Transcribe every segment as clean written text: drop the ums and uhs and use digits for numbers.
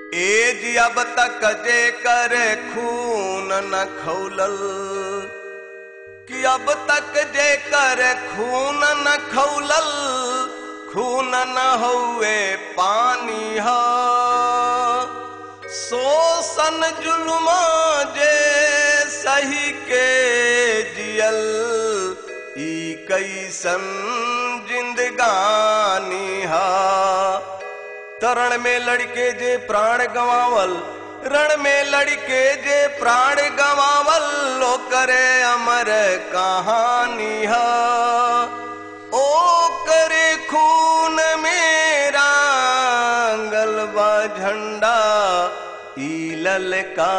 As अब तक जे कर खून न खौलल, कि अब तक जे कर खून न खौलल, खून न हुए पानी हा। शोषण जुल्मा जे सही के जियल, ई कैसन जिंदगानी हा। तरण में लड़के जे प्राण गवावल, रण में लड़के जे प्राण गवावल, लो करे अमर कहानी हा। ओ करे खून में रांगल बा झंडा, ई ललका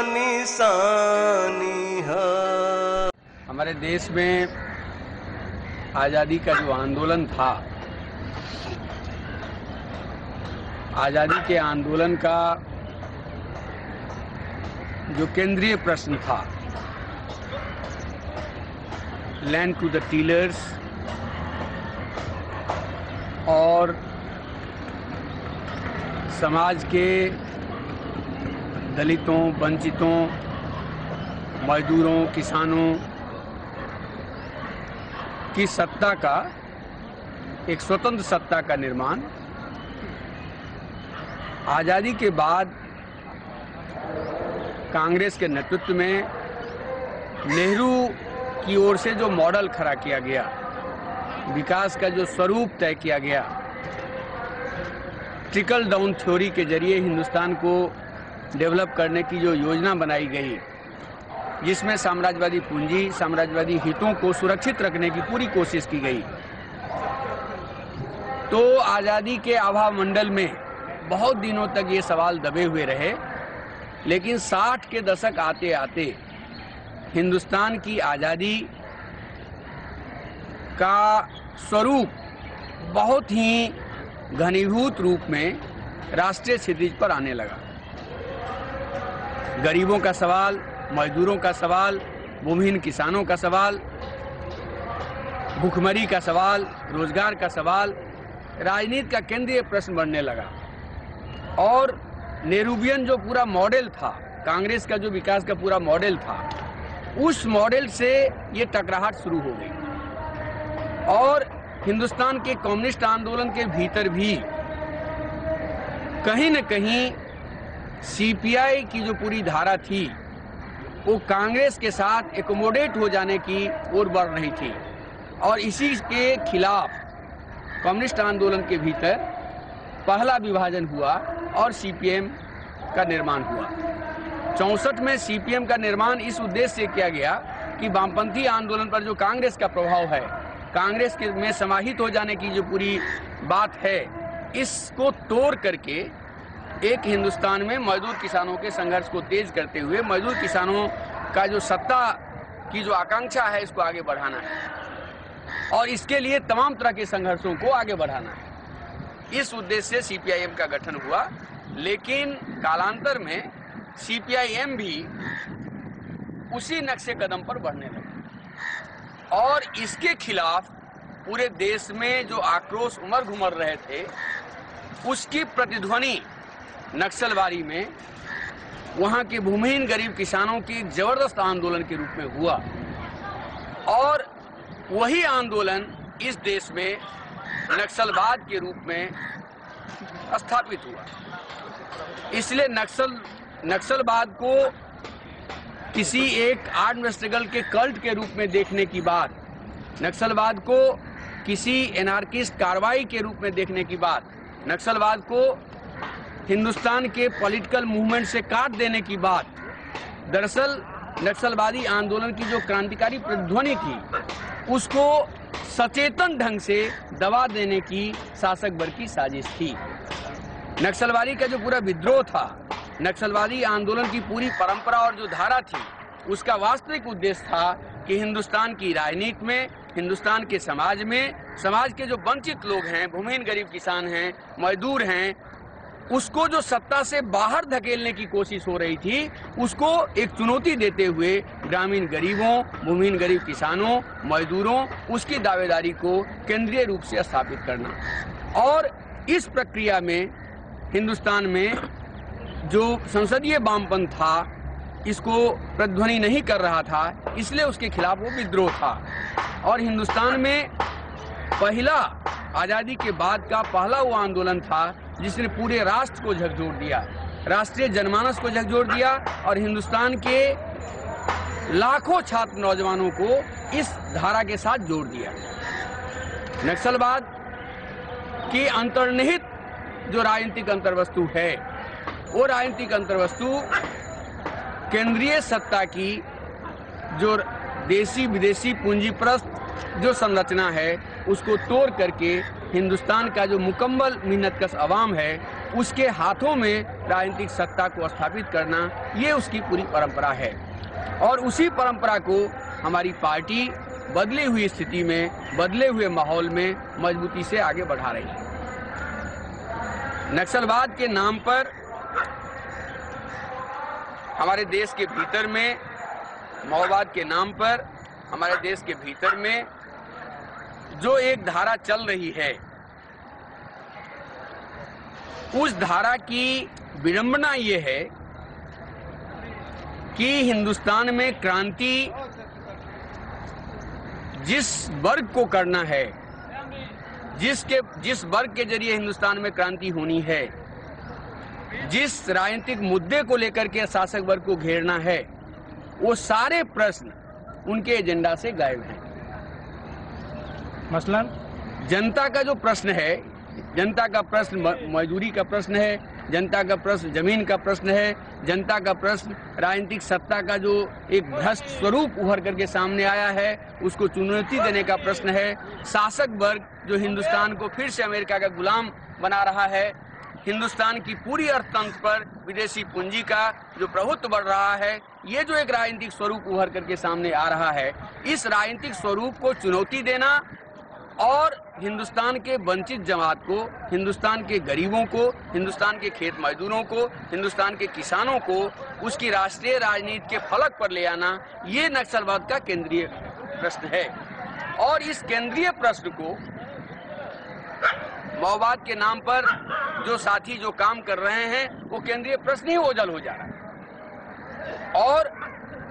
निशानी हा। हमारे देश में आज़ादी का जो आंदोलन था, आज़ादी के आंदोलन का जो केंद्रीय प्रश्न था, लैंड टू द टीलर्स, और समाज के दलितों, वंचितों, मजदूरों, किसानों की सत्ता का, एक स्वतंत्र सत्ता का निर्माण, आज़ादी के बाद कांग्रेस के नेतृत्व में नेहरू की ओर से जो मॉडल खड़ा किया गया, विकास का जो स्वरूप तय किया गया, ट्रिकल डाउन थ्योरी के जरिए हिंदुस्तान को डेवलप करने की जो योजना बनाई गई, जिसमें साम्राज्यवादी पूंजी, साम्राज्यवादी हितों को सुरक्षित रखने की पूरी कोशिश की गई, तो आज़ादी के आभा मंडल में बहुत दिनों तक ये सवाल दबे हुए रहे। लेकिन 60 के दशक आते आते हिंदुस्तान की आज़ादी का स्वरूप बहुत ही घनीभूत रूप में राष्ट्रीय क्षितिज पर आने लगा। गरीबों का सवाल, मजदूरों का सवाल, भूमिहीन किसानों का सवाल, भूखमरी का सवाल, रोजगार का सवाल राजनीति का केंद्रीय प्रश्न बनने लगा। और नेहरूवियन जो पूरा मॉडल था, कांग्रेस का जो विकास का पूरा मॉडल था, उस मॉडल से ये टकराहट शुरू हो गई। और हिंदुस्तान के कम्युनिस्ट आंदोलन के भीतर भी कहीं न कहीं सीपीआई की जो पूरी धारा थी, वो कांग्रेस के साथ एकोमोडेट हो जाने की ओर बढ़ रही थी। और इसी के खिलाफ कम्युनिस्ट आंदोलन के भीतर पहला विभाजन हुआ और सीपीएम का निर्माण हुआ। 64 में सीपीएम का निर्माण इस उद्देश्य से किया गया कि वामपंथी आंदोलन पर जो कांग्रेस का प्रभाव है, कांग्रेस के में समाहित हो जाने की जो पूरी बात है, इसको तोड़ करके एक हिंदुस्तान में मजदूर किसानों के संघर्ष को तेज करते हुए मजदूर किसानों का जो सत्ता की जो आकांक्षा है, इसको आगे बढ़ाना है और इसके लिए तमाम तरह के संघर्षों को आगे बढ़ाना है। इस उद्देश्य से सीपीआईएम का गठन हुआ। लेकिन कालांतर में सीपीआईएम भी उसी नक्शे कदम पर बढ़ने लगा और इसके खिलाफ पूरे देश में जो आक्रोश उमड़ घुमड़ रहे थे, उसकी प्रतिध्वनि नक्सलवादी में वहां के भूमिहीन गरीब किसानों की एक जबरदस्त आंदोलन के रूप में हुआ। और वही आंदोलन इस देश में नक्सलवाद के रूप में स्थापित हुआ। इसलिए नक्सलवाद को किसी एक आर्म्ड स्ट्रगल के कल्ट के रूप में देखने की बात, नक्सलवाद को किसी एनार्किस्ट कार्रवाई के रूप में देखने की बात, नक्सलवाद को हिंदुस्तान के पॉलिटिकल मूवमेंट से काट देने की बात, दरअसल नक्सलवादी आंदोलन की जो क्रांतिकारी प्रतिध्वनि थी, उसको सचेतन ढंग से दबा देने की शासक वर्ग की साजिश थी। नक्सलवादी का जो पूरा विद्रोह था, नक्सलवादी आंदोलन की पूरी परंपरा और जो धारा थी, उसका वास्तविक उद्देश्य था कि हिंदुस्तान की राजनीति में, हिंदुस्तान के समाज में, समाज के जो वंचित लोग हैं, भूमिहीन गरीब किसान हैं, मजदूर हैं, उसको जो सत्ता से बाहर धकेलने की कोशिश हो रही थी, उसको एक चुनौती देते हुए ग्रामीण गरीबों, भूमिहीन गरीब किसानों, मजदूरों, उसकी दावेदारी को केंद्रीय रूप से स्थापित करना। और इस प्रक्रिया में हिंदुस्तान में जो संसदीय वामपंथ था इसको प्रतिध्वनि नहीं कर रहा था, इसलिए उसके खिलाफ वो विद्रोह था। और हिंदुस्तान में पहला आज़ादी के बाद का पहला वो आंदोलन था जिसने पूरे राष्ट्र को झकझोर दिया, राष्ट्रीय जनमानस को झकझोर दिया और हिंदुस्तान के लाखों छात्र नौजवानों को इस धारा के साथ जोड़ दिया। नक्सलवाद की अंतर्निहित जो राजनीतिक अंतर्वस्तु है, वो राजनीतिक अंतर्वस्तु केंद्रीय सत्ता की जो देशी विदेशी पूंजीप्रस्त जो संरचना है उसको तोड़ करके हिंदुस्तान का जो मुकम्मल मिन्नतकश अवाम है उसके हाथों में राजनीतिक सत्ता को स्थापित करना, ये उसकी पूरी परंपरा है। और उसी परंपरा को हमारी पार्टी बदली हुई स्थिति में, बदले हुए माहौल में मजबूती से आगे बढ़ा रही है। नक्सलवाद के नाम पर हमारे देश के भीतर में, माओवाद के नाम पर हमारे देश के भीतर में जो एक धारा चल रही है, उस धारा की विडंबना ये है कि हिंदुस्तान में क्रांति जिस वर्ग को करना है, जिस वर्ग के जरिए हिंदुस्तान में क्रांति होनी है, जिस राजनीतिक मुद्दे को लेकर के शासक वर्ग को घेरना है, वो सारे प्रश्न उनके एजेंडा से गायब हैं। मसलन जनता का जो प्रश्न है, जनता का प्रश्न मजदूरी का प्रश्न है, जनता का प्रश्न जमीन का प्रश्न है, जनता का प्रश्न राजनीतिक सत्ता का जो एक भ्रष्ट स्वरूप उभर करके सामने आया है उसको चुनौती देने का प्रश्न है, शासक वर्ग जो हिंदुस्तान को फिर से अमेरिका का गुलाम बना रहा है, हिंदुस्तान की पूरी अर्थतंत्र पर विदेशी पूंजी का जो प्रभुत्व बढ़ रहा है, ये जो एक राजनीतिक स्वरूप उभर करके सामने आ रहा है, इस राजनीतिक स्वरूप को चुनौती देना और हिंदुस्तान के वंचित जमात को, हिंदुस्तान के गरीबों को, हिंदुस्तान के खेत मजदूरों को, हिंदुस्तान के किसानों को उसकी राष्ट्रीय राजनीति के फलक पर ले आना, ये नक्सलवाद का केंद्रीय प्रश्न है। और इस केंद्रीय प्रश्न को माओवाद के नाम पर जो साथी जो काम कर रहे हैं वो केंद्रीय प्रश्न ही ओझल हो जा रहा है। और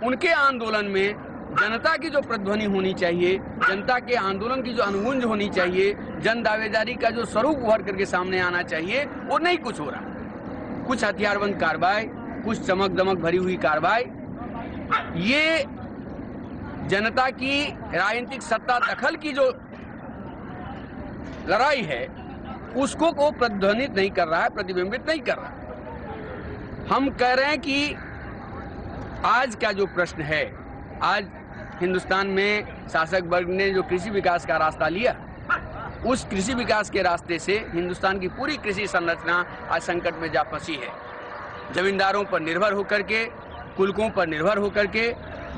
उनके आंदोलन में जनता की जो प्रतिध्वनि होनी चाहिए, जनता के आंदोलन की जो अनुगुंज होनी चाहिए, जन दावेदारी का जो स्वरूप उभर करके सामने आना चाहिए, वो नहीं कुछ हो रहा। कुछ हथियारबंद कार्रवाई, कुछ चमक दमक भरी हुई कार्रवाई, ये जनता की राजनीतिक सत्ता दखल की जो लड़ाई है उसको को प्रतिध्वनित नहीं कर रहा है, प्रतिबिंबित नहीं कर रहा। हम कह रहे हैं कि आज का जो प्रश्न है, आज हिंदुस्तान में शासक वर्ग ने जो कृषि विकास का रास्ता लिया, उस कृषि विकास के रास्ते से हिंदुस्तान की पूरी कृषि संरचना आज संकट में जा फंसी है। जमींदारों पर निर्भर होकर के, कुलकों पर निर्भर होकर के,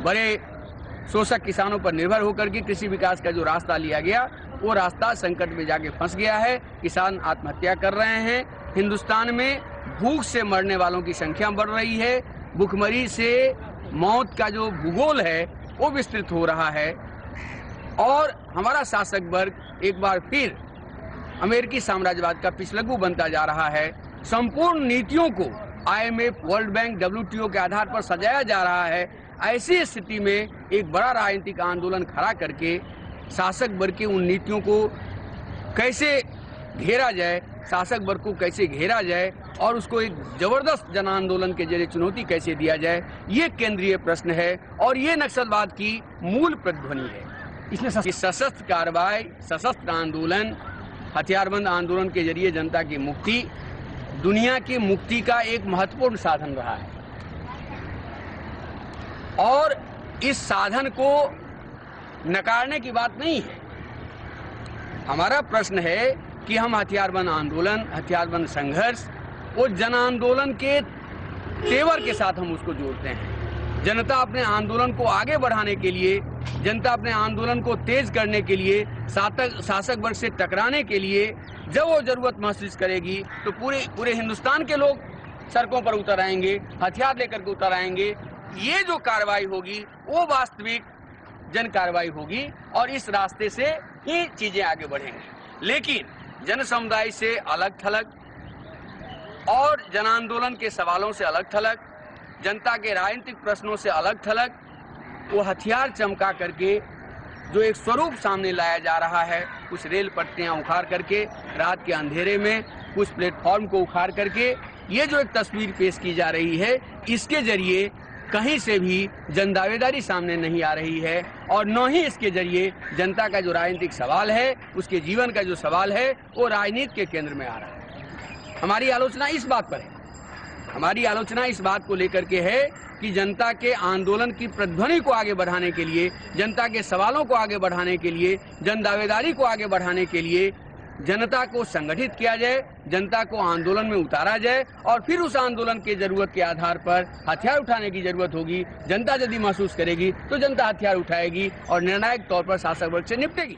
बड़े शोषक किसानों पर निर्भर होकर के कृषि विकास का जो रास्ता लिया गया, वो रास्ता संकट में जाके फंस गया है। किसान आत्महत्या कर रहे हैं। हिंदुस्तान में भूख से मरने वालों की संख्या बढ़ रही है। भूखमरी से मौत का जो भूगोल है वो विस्तृत हो रहा है। और हमारा शासक वर्ग एक बार फिर अमेरिकी साम्राज्यवाद का पिछलग्गू बनता जा रहा है। संपूर्ण नीतियों को IMF, वर्ल्ड बैंक, WTO के आधार पर सजाया जा रहा है। ऐसी स्थिति में एक बड़ा राजनीतिक आंदोलन खड़ा करके शासक वर्ग की उन नीतियों को कैसे घेरा जाए, शासक वर्ग को कैसे घेरा जाए और उसको एक जबरदस्त जन आंदोलन के जरिए चुनौती कैसे दिया जाए, ये केंद्रीय प्रश्न है और ये नक्सलवाद की मूल प्रतिध्वनि है। इसलिए सशस्त्र कार्रवाई, सशस्त्र आंदोलन, हथियारबंद आंदोलन के जरिए जनता की मुक्ति दुनिया की मुक्ति का एक महत्वपूर्ण साधन रहा है। और इस साधन को नकारने की बात नहीं है। हमारा प्रश्न है कि हम हथियारबंद आंदोलन, हथियारबंद संघर्ष, वो जन आंदोलन के तेवर के साथ हम उसको जोड़ते हैं। जनता अपने आंदोलन को आगे बढ़ाने के लिए, जनता अपने आंदोलन को तेज करने के लिए, शासक वर्ग से टकराने के लिए जब वो जरूरत महसूस करेगी तो पूरे हिंदुस्तान के लोग सड़कों पर उतर आएंगे, हथियार लेकर के उतर आएंगे। ये जो कार्रवाई होगी वो वास्तविक जन कार्रवाई होगी और इस रास्ते से ही चीजें आगे बढ़ेंगी। लेकिन जन समुदाय से अलग थलग और जन आंदोलन के सवालों से अलग थलग, जनता के राजनीतिक प्रश्नों से अलग थलग वो हथियार चमका करके जो एक स्वरूप सामने लाया जा रहा है, कुछ रेल पटरियां उखाड़ करके, रात के अंधेरे में कुछ प्लेटफॉर्म को उखाड़ करके ये जो एक तस्वीर पेश की जा रही है, इसके जरिए कहीं से भी जन दावेदारी सामने नहीं आ रही है और न ही इसके जरिए जनता का जो राजनीतिक सवाल है, उसके जीवन का जो सवाल है, वो राजनीति के केंद्र में आ रहा है। हमारी आलोचना इस बात पर है, हमारी आलोचना इस बात को लेकर के है कि जनता के आंदोलन की प्रतिध्वनि को आगे बढ़ाने के लिए, जनता के सवालों को आगे बढ़ाने के लिए, जन दावेदारी को आगे बढ़ाने के लिए जनता को संगठित किया जाए, जनता को आंदोलन में उतारा जाए और फिर उस आंदोलन के जरूरत के आधार पर हथियार उठाने की जरूरत होगी। जनता यदि महसूस करेगी तो जनता हथियार उठाएगी और निर्णायक तौर पर शासक वर्ग से निपटेगी।